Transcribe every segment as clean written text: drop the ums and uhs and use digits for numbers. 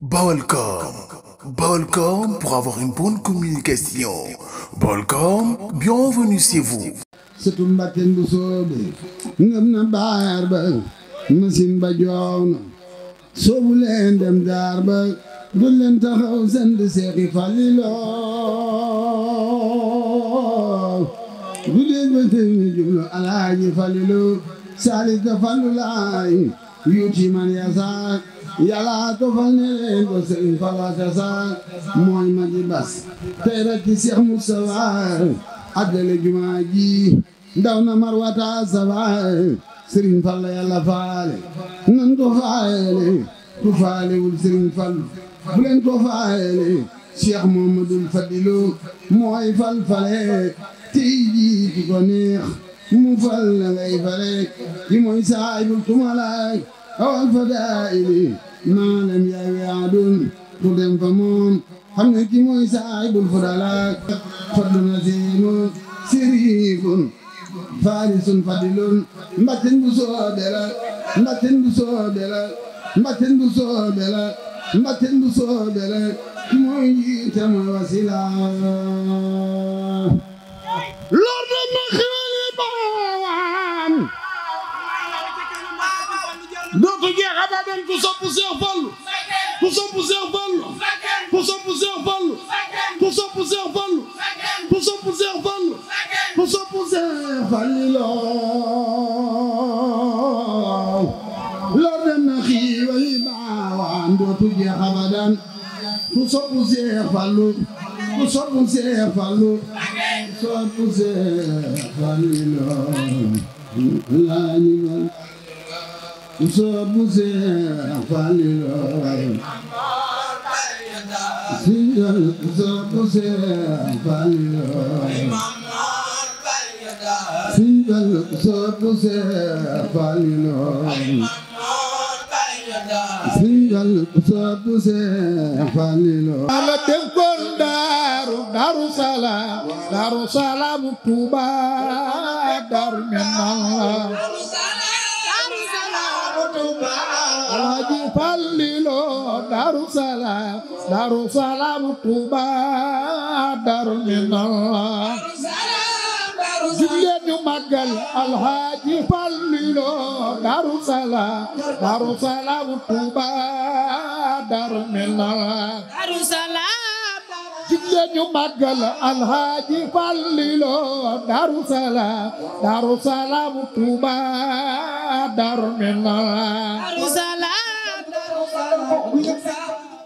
Balcom. Balcom pour avoir une bonne communication. Balcom, bienvenue chez vous. Sëtu Mbàkke bu soobe ngëm na baar ba machine ba joow na soobu leen dem jaar ba dul leen taxaw send Seexi Falilu du dee ba tey ni jublu Alaaji Falilu saalika Fallu laay yuuti man yasaak yàlla tofal ne leen ko Sëriñ Fallu tasaak mooy magi bas tey rek ci Seex Mustafa àggale jumaa ji ndaw na marwata sabaay Sëriñ Fallu yàlla faale nan ko faale ku faalewul Sëriñ Fallu bu leen ko faale Cheikh Muhammadul Fadilu mooy fal fale tey jii ki ko neex mu fal la ngay fale ki mooy saahibul tumalaay awal fadaili maalam yaa yaadun ku dem fa moom xam ne ki mooy saahibul fadalaak fadlu nasiimu sirifun faarisun fadilun mbatten bu soobe la mbatten bu soobe la mbatten bu soobe la mbatten bu soobe la ki mooy njiite mooy wasila lor na ma xiwali baawaan dootu jeex abadan ku sopp Seex Fallu ku sopp Seex Fallu ku sopp Seex Fallu ku sopp Seex Fallu ku sopp Seex Fallu ku sopp Seex Fallilu lor dem na xiiwali baawaan dootu jeex abadan ku sopp Seex Fallu ku sopp Seex Fallu ku sopp Seex Fallilu ku sopp Seex Fallilu ku sopp Seex Fallilu ku sopp Seex Fallilu ku sopp Seex Fallilu ala dëkkoon Daaru Salaam Tuuba Daaru Minam Alaaji Fallilu Daaru Salaam Tuuba Daaru Minam jugleen ñu màggal Alaaji Fallilu Daaru Salaam Tuuba Daaru Minam jugleen ñu màggal Alaaji Fallilu Daaru Salaam Tuuba Daaru Minam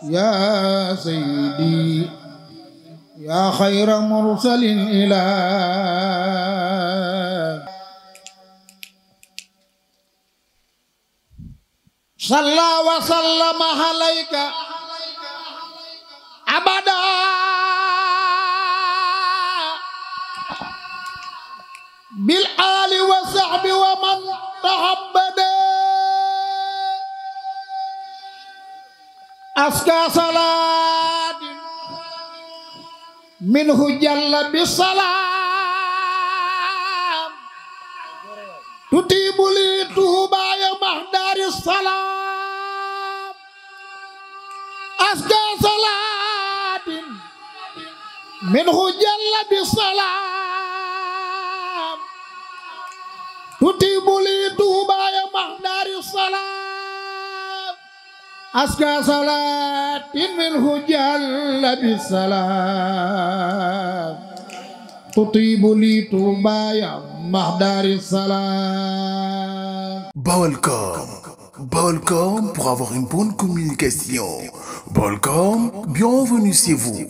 yaa sayyidi yaa xayra mursalin ilaa salla wa sallama alayka abada bil aali wa sahbi wa man tahabbada aska salaatin minhu jalla bisalaam tutiibu li tuuba ya mahdaari salaam aska salaatin minhu jalla bisalaam tutiibu li tuuba ya mahdaari salaam aska salaatin minhu jalla bisalaam tutiibu li tuuba ya mahdaari salaam. Balcom. Balcom pour avoir une bonne communication. Balcom, bienvenue chez vous.